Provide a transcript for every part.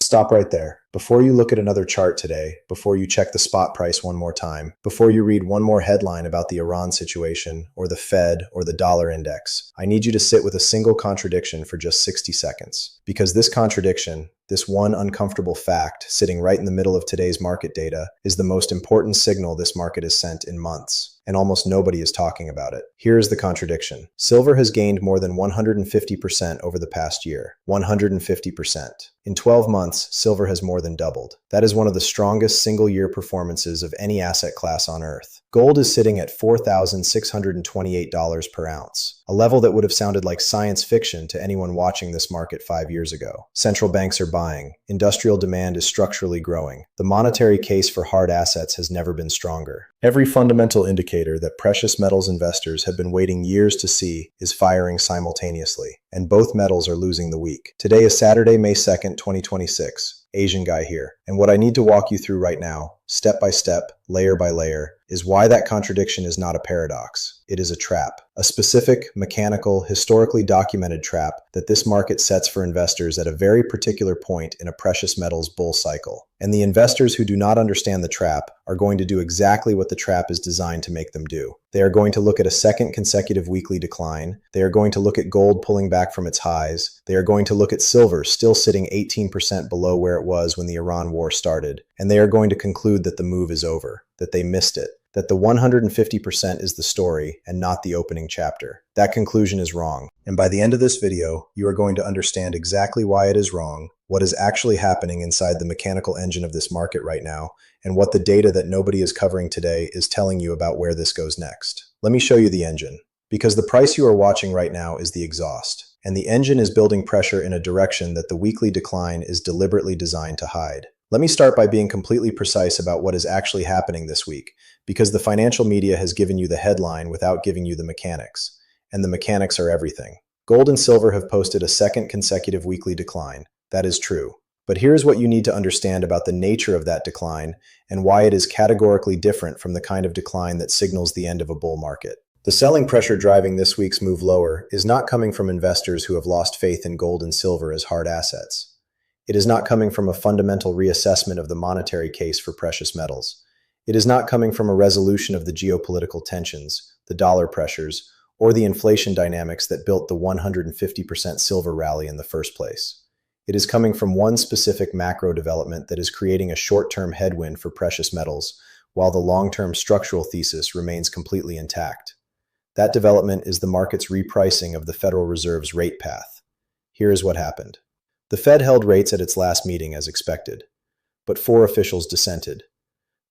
Stop right there. Before you look at another chart today, before you check the spot price one more time, before you read one more headline about the Iran situation, or the Fed, or the dollar index, I need you to sit with a single contradiction for just 60 seconds. Because this contradiction, this one uncomfortable fact sitting right in the middle of today's market data, is the most important signal this market has sent in months. And almost nobody is talking about it. Here is the contradiction. Silver has gained more than 150% over the past year. 150%. In 12 months, silver has more than doubled. That is one of the strongest single-year performances of any asset class on Earth. Gold is sitting at $4,628 per ounce, a level that would have sounded like science fiction to anyone watching this market 5 years ago. Central banks are buying. Industrial demand is structurally growing. The monetary case for hard assets has never been stronger. Every fundamental indicator that precious metals investors have been waiting years to see is firing simultaneously, and both metals are losing the week. Today is Saturday, May 2nd, 2026. Asian guy here. And what I need to walk you through right now, step by step, layer by layer, is why that contradiction is not a paradox. It is a trap. A specific, mechanical, historically documented trap that this market sets for investors at a very particular point in a precious metals bull cycle. And the investors who do not understand the trap are going to do exactly what the trap is designed to make them do. They are going to look at a second consecutive weekly decline. They are going to look at gold pulling back from its highs. They are going to look at silver still sitting 18% below where it was when the Iran war started. And they are going to conclude that the move is over, that they missed it, that the 150% is the story and not the opening chapter. That conclusion is wrong. And by the end of this video, you are going to understand exactly why it is wrong, what is actually happening inside the mechanical engine of this market right now, and what the data that nobody is covering today is telling you about where this goes next. Let me show you the engine. Because the price you are watching right now is the exhaust, and the engine is building pressure in a direction that the weekly decline is deliberately designed to hide. Let me start by being completely precise about what is actually happening this week, because the financial media has given you the headline without giving you the mechanics. And the mechanics are everything. Gold and silver have posted a second consecutive weekly decline. That is true. But here's what you need to understand about the nature of that decline and why it is categorically different from the kind of decline that signals the end of a bull market. The selling pressure driving this week's move lower is not coming from investors who have lost faith in gold and silver as hard assets. It is not coming from a fundamental reassessment of the monetary case for precious metals. It is not coming from a resolution of the geopolitical tensions, the dollar pressures, or the inflation dynamics that built the 150% silver rally in the first place. It is coming from one specific macro development that is creating a short-term headwind for precious metals, while the long-term structural thesis remains completely intact. That development is the market's repricing of the Federal Reserve's rate path. Here is what happened. The Fed held rates at its last meeting as expected, but 4 officials dissented.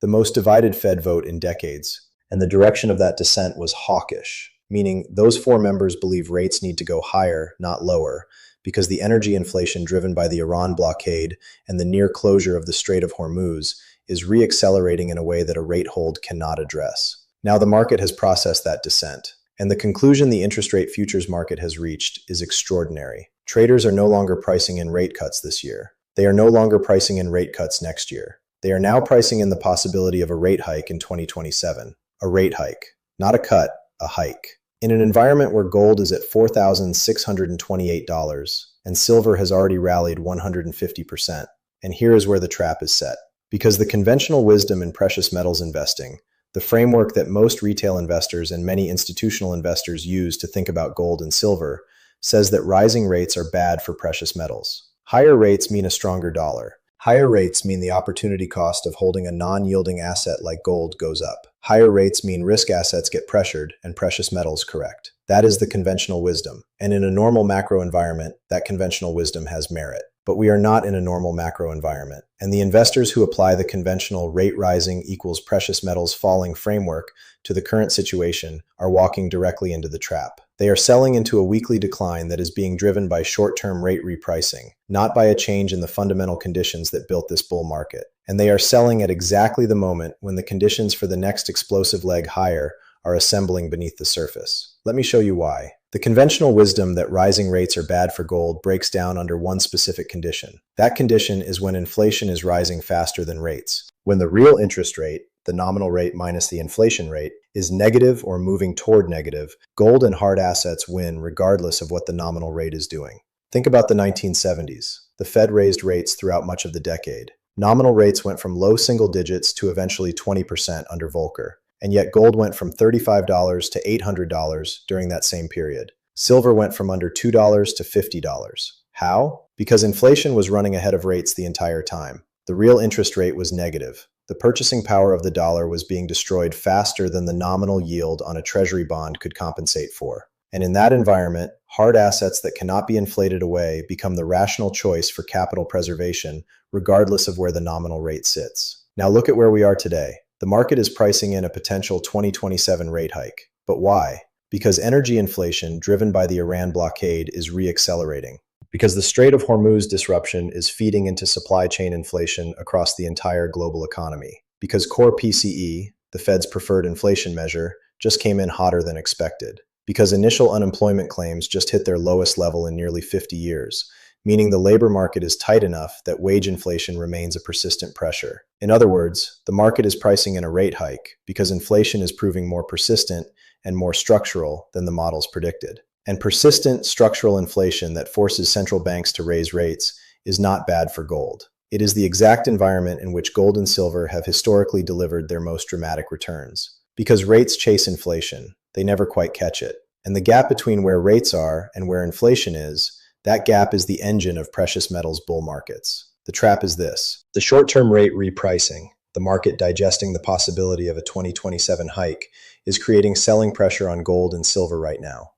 The most divided Fed vote in decades, and the direction of that dissent was hawkish, meaning those 4 members believe rates need to go higher, not lower, because the energy inflation driven by the Iran blockade and the near closure of the Strait of Hormuz is re-accelerating in a way that a rate hold cannot address. Now the market has processed that dissent, and the conclusion the interest rate futures market has reached is extraordinary. Traders are no longer pricing in rate cuts this year. They are no longer pricing in rate cuts next year. They are now pricing in the possibility of a rate hike in 2027. A rate hike. Not a cut, a hike. In an environment where gold is at $4,628 and silver has already rallied 150%. And here is where the trap is set. Because the conventional wisdom in precious metals investing, the framework that most retail investors and many institutional investors use to think about gold and silver, says that rising rates are bad for precious metals. Higher rates mean a stronger dollar. Higher rates mean the opportunity cost of holding a non-yielding asset like gold goes up. Higher rates mean risk assets get pressured and precious metals correct. That is the conventional wisdom. And in a normal macro environment, that conventional wisdom has merit. But we are not in a normal macro environment. And the investors who apply the conventional rate rising equals precious metals falling framework to the current situation are walking directly into the trap. They are selling into a weekly decline that is being driven by short-term rate repricing, not by a change in the fundamental conditions that built this bull market. And they are selling at exactly the moment when the conditions for the next explosive leg higher are assembling beneath the surface. Let me show you why. The conventional wisdom that rising rates are bad for gold breaks down under one specific condition. That condition is when inflation is rising faster than rates. When the real interest rate, the nominal rate minus the inflation rate, is negative or moving toward negative, gold and hard assets win regardless of what the nominal rate is doing. Think about the 1970s. The Fed raised rates throughout much of the decade. Nominal rates went from low single digits to eventually 20% under Volcker. And yet gold went from $35 to $800 during that same period. Silver went from under $2 to $50. How? Because inflation was running ahead of rates the entire time. The real interest rate was negative. The purchasing power of the dollar was being destroyed faster than the nominal yield on a treasury bond could compensate for. And in that environment, hard assets that cannot be inflated away become the rational choice for capital preservation, regardless of where the nominal rate sits. Now look at where we are today. The market is pricing in a potential 2027 rate hike. But why? Because energy inflation driven by the Iran blockade is re-accelerating. Because the Strait of Hormuz disruption is feeding into supply chain inflation across the entire global economy. Because core PCE, the Fed's preferred inflation measure, just came in hotter than expected. Because initial unemployment claims just hit their lowest level in nearly 50 years, meaning the labor market is tight enough that wage inflation remains a persistent pressure. In other words, the market is pricing in a rate hike because inflation is proving more persistent and more structural than the models predicted. And persistent structural inflation that forces central banks to raise rates is not bad for gold. It is the exact environment in which gold and silver have historically delivered their most dramatic returns. Because rates chase inflation, they never quite catch it. And the gap between where rates are and where inflation is, that gap is the engine of precious metals bull markets. The trap is this: the short-term rate repricing, the market digesting the possibility of a 2027 hike, is creating selling pressure on gold and silver right now.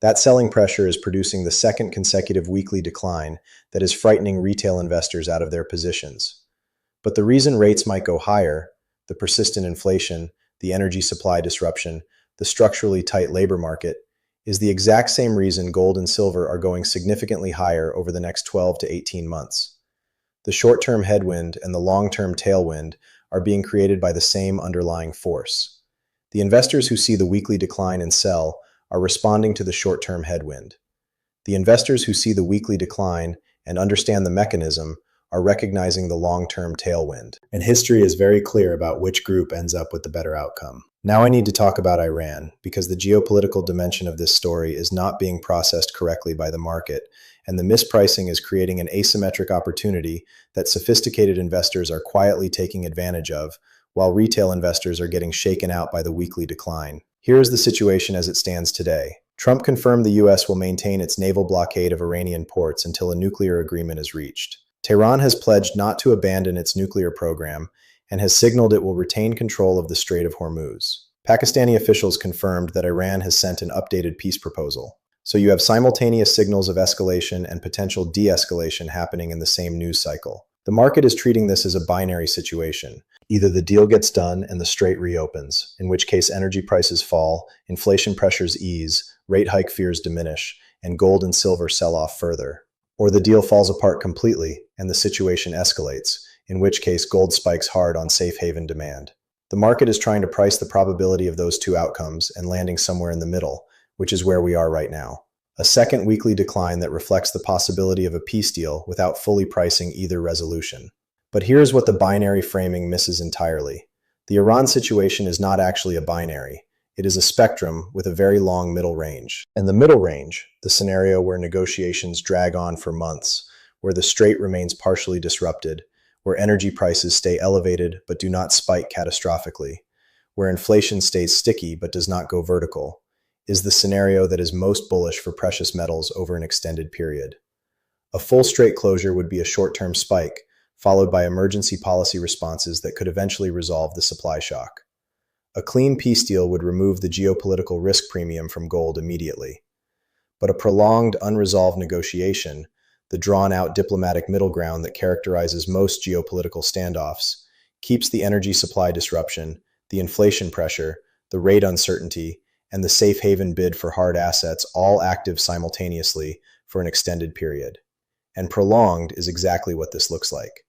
That selling pressure is producing the second consecutive weekly decline that is frightening retail investors out of their positions. But the reason rates might go higher, the persistent inflation, the energy supply disruption, the structurally tight labor market, is the exact same reason gold and silver are going significantly higher over the next 12 to 18 months. The short-term headwind and the long-term tailwind are being created by the same underlying force. The investors who see the weekly decline and sell are responding to the short-term headwind. The investors who see the weekly decline and understand the mechanism are recognizing the long-term tailwind. And history is very clear about which group ends up with the better outcome. Now I need to talk about Iran, because the geopolitical dimension of this story is not being processed correctly by the market, and the mispricing is creating an asymmetric opportunity that sophisticated investors are quietly taking advantage of, while retail investors are getting shaken out by the weekly decline. Here is the situation as it stands today. Trump confirmed the U.S. will maintain its naval blockade of Iranian ports until a nuclear agreement is reached. Tehran has pledged not to abandon its nuclear program and has signaled it will retain control of the Strait of Hormuz. Pakistani officials confirmed that Iran has sent an updated peace proposal. So you have simultaneous signals of escalation and potential de-escalation happening in the same news cycle. The market is treating this as a binary situation. Either the deal gets done and the strait reopens, in which case energy prices fall, inflation pressures ease, rate hike fears diminish, and gold and silver sell off further. Or the deal falls apart completely and the situation escalates, in which case gold spikes hard on safe haven demand. The market is trying to price the probability of those two outcomes and landing somewhere in the middle, which is where we are right now. A second weekly decline that reflects the possibility of a peace deal without fully pricing either resolution. But here's what the binary framing misses entirely. The Iran situation is not actually a binary. It is a spectrum with a very long middle range. And the middle range, the scenario where negotiations drag on for months, where the strait remains partially disrupted, where energy prices stay elevated but do not spike catastrophically, where inflation stays sticky but does not go vertical, is the scenario that is most bullish for precious metals over an extended period. A full strait closure would be a short-term spike, followed by emergency policy responses that could eventually resolve the supply shock. A clean peace deal would remove the geopolitical risk premium from gold immediately. But a prolonged, unresolved negotiation, the drawn-out diplomatic middle ground that characterizes most geopolitical standoffs, keeps the energy supply disruption, the inflation pressure, the rate uncertainty, and the safe haven bid for hard assets all active simultaneously for an extended period. And prolonged is exactly what this looks like.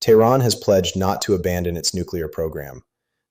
Tehran has pledged not to abandon its nuclear program.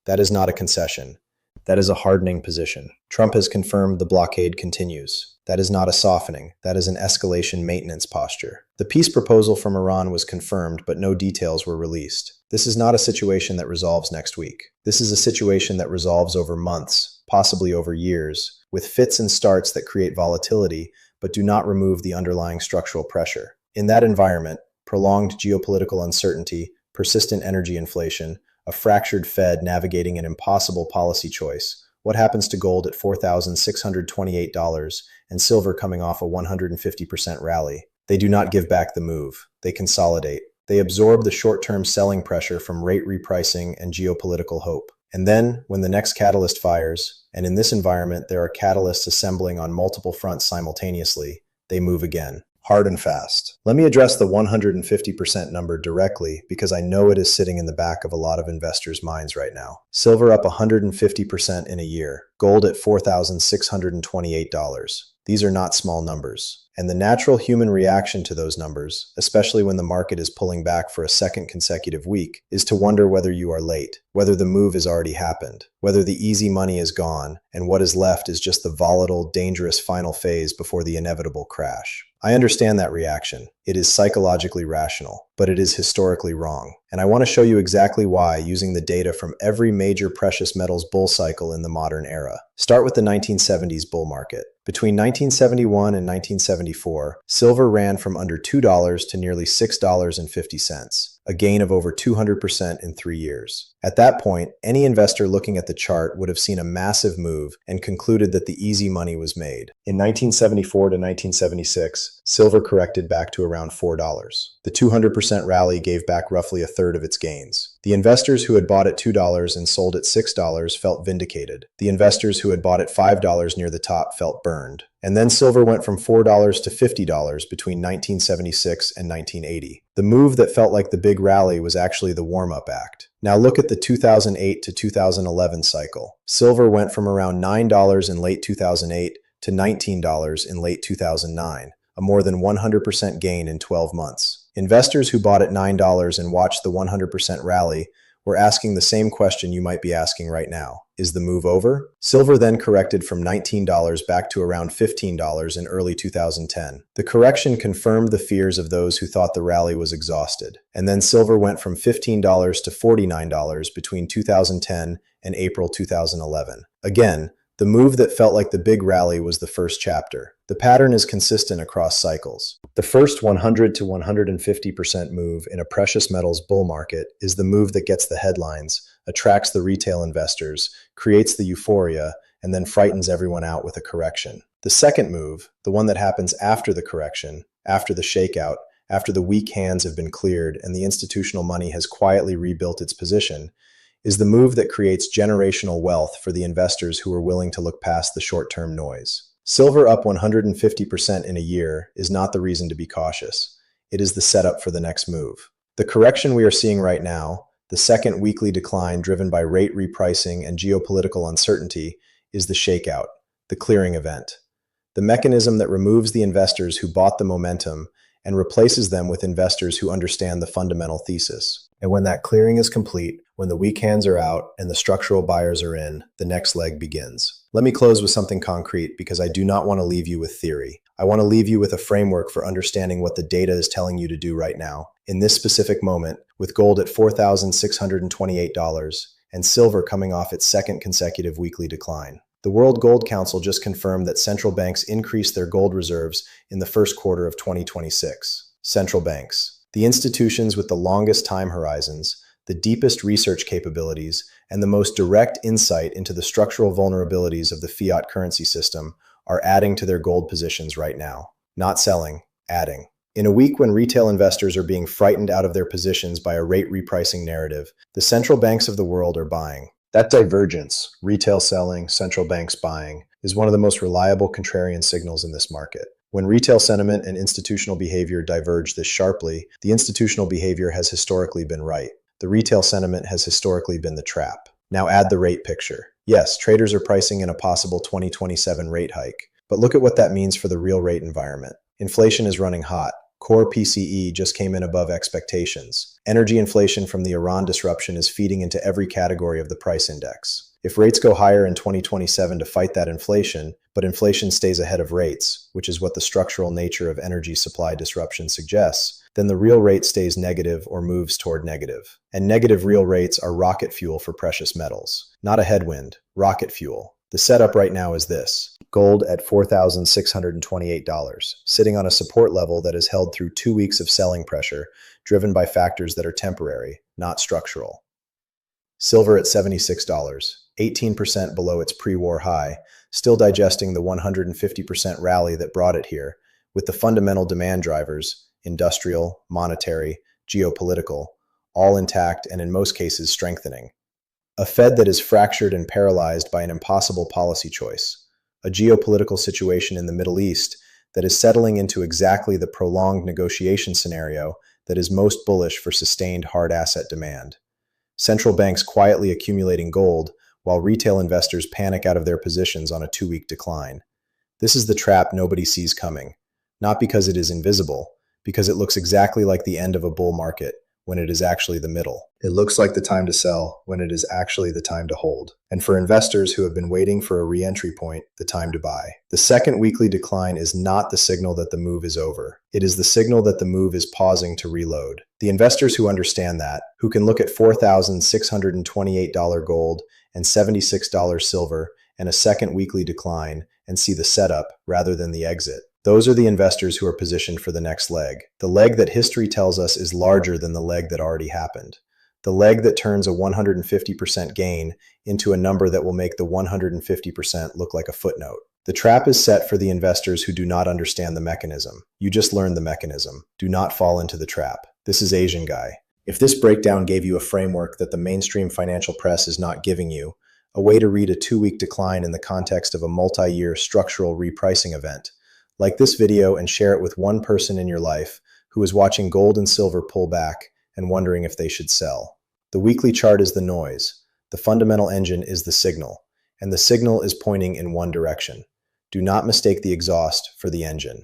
That is not a concession. That is a hardening position. Trump has confirmed the blockade continues. That is not a softening. That is an escalation maintenance posture. The peace proposal from Iran was confirmed, but no details were released. This is not a situation that resolves next week. This is a situation that resolves over months, possibly over years, with fits and starts that create volatility, but do not remove the underlying structural pressure. In that environment, prolonged geopolitical uncertainty, persistent energy inflation, a fractured Fed navigating an impossible policy choice, what happens to gold at $4,628 and silver coming off a 150% rally? They do not give back the move. They consolidate. They absorb the short-term selling pressure from rate repricing and geopolitical hope. And then, when the next catalyst fires, and in this environment there are catalysts assembling on multiple fronts simultaneously, they move again. Hard and fast. Let me address the 150% number directly because I know it is sitting in the back of a lot of investors' minds right now. Silver up 150% in a year. Gold at $4,628. These are not small numbers. And the natural human reaction to those numbers, especially when the market is pulling back for a second consecutive week, is to wonder whether you are late, whether the move has already happened, whether the easy money is gone, and what is left is just the volatile, dangerous final phase before the inevitable crash. I understand that reaction. It is psychologically rational, but it is historically wrong. And I want to show you exactly why using the data from every major precious metals bull cycle in the modern era. Start with the 1970s bull market. Between 1971 and 1974, silver ran from under $2 to nearly $6.50, a gain of over 200% in 3 years. At that point, any investor looking at the chart would have seen a massive move and concluded that the easy money was made. In 1974 to 1976, silver corrected back to around $4. The 200% rally gave back roughly a third of its gains. The investors who had bought at $2 and sold at $6 felt vindicated. The investors who had bought at $5 near the top felt burned. And then silver went from $4 to $50 between 1976 and 1980. The move that felt like the big rally was actually the warm-up act. Now look at the 2008 to 2011 cycle. Silver went from around $9 in late 2008 to $19 in late 2009, a more than 100% gain in 12 months. Investors who bought at $9 and watched the 100% rally were asking the same question you might be asking right now. Is the move over? Silver then corrected from $19 back to around $15 in early 2010. The correction confirmed the fears of those who thought the rally was exhausted. And then silver went from $15 to $49 between 2010 and April 2011. Again, the move that felt like the big rally was the first chapter. The pattern is consistent across cycles. The first 100 to 150% move in a precious metals bull market is the move that gets the headlines, attracts the retail investors, creates the euphoria, and then frightens everyone out with a correction. The second move, the one that happens after the correction, after the shakeout, after the weak hands have been cleared and the institutional money has quietly rebuilt its position, is the move that creates generational wealth for the investors who are willing to look past the short-term noise. Silver up 150% in a year is not the reason to be cautious. It is the setup for the next move. The correction we are seeing right now, the second weekly decline driven by rate repricing and geopolitical uncertainty, is the shakeout, the clearing event. The mechanism that removes the investors who bought the momentum and replaces them with investors who understand the fundamental thesis. And when that clearing is complete, when the weak hands are out and the structural buyers are in, the next leg begins. Let me close with something concrete because I do not want to leave you with theory. I want to leave you with a framework for understanding what the data is telling you to do right now. In this specific moment, with gold at $4,628 and silver coming off its second consecutive weekly decline. The World Gold Council just confirmed that central banks increased their gold reserves in the first quarter of 2026. Central banks, the institutions with the longest time horizons, the deepest research capabilities, and the most direct insight into the structural vulnerabilities of the fiat currency system, are adding to their gold positions right now. Not selling, adding. In a week when retail investors are being frightened out of their positions by a rate repricing narrative, the central banks of the world are buying. That divergence, retail selling, central banks buying, is one of the most reliable contrarian signals in this market. When retail sentiment and institutional behavior diverge this sharply, the institutional behavior has historically been right. The retail sentiment has historically been the trap. Now add the rate picture. Yes, traders are pricing in a possible 2027 rate hike, but look at what that means for the real rate environment. Inflation is running hot. Core PCE just came in above expectations. Energy inflation from the Iran disruption is feeding into every category of the price index. If rates go higher in 2027 to fight that inflation, but inflation stays ahead of rates, which is what the structural nature of energy supply disruption suggests, then the real rate stays negative or moves toward negative. And negative real rates are rocket fuel for precious metals. Not a headwind, rocket fuel. The setup right now is this. Gold at $4,628, sitting on a support level that is held through 2 weeks of selling pressure, driven by factors that are temporary, not structural. Silver at $76, 18% below its pre-war high, still digesting the 150% rally that brought it here, with the fundamental demand drivers, industrial, monetary, geopolitical, all intact and in most cases strengthening. A Fed that is fractured and paralyzed by an impossible policy choice. A geopolitical situation in the Middle East that is settling into exactly the prolonged negotiation scenario that is most bullish for sustained hard asset demand. Central banks quietly accumulating gold while retail investors panic out of their positions on a 2-week decline. This is the trap nobody sees coming, not because it is invisible, because it looks exactly like the end of a bull market when it is actually the middle. It looks like the time to sell when it is actually the time to hold. And for investors who have been waiting for a re-entry point, the time to buy. The second weekly decline is not the signal that the move is over. It is the signal that the move is pausing to reload. The investors who understand that, who can look at $4,628 gold and $76 silver and a second weekly decline and see the setup rather than the exit. Those are the investors who are positioned for the next leg. The leg that history tells us is larger than the leg that already happened. The leg that turns a 150% gain into a number that will make the 150% look like a footnote. The trap is set for the investors who do not understand the mechanism. You just learned the mechanism. Do not fall into the trap. This is Asian Guy. If this breakdown gave you a framework that the mainstream financial press is not giving you, a way to read a 2-week decline in the context of a multi-year structural repricing event, like this video and share it with one person in your life who is watching gold and silver pull back and wondering if they should sell. The weekly chart is the noise. The fundamental engine is the signal, and the signal is pointing in one direction. Do not mistake the exhaust for the engine.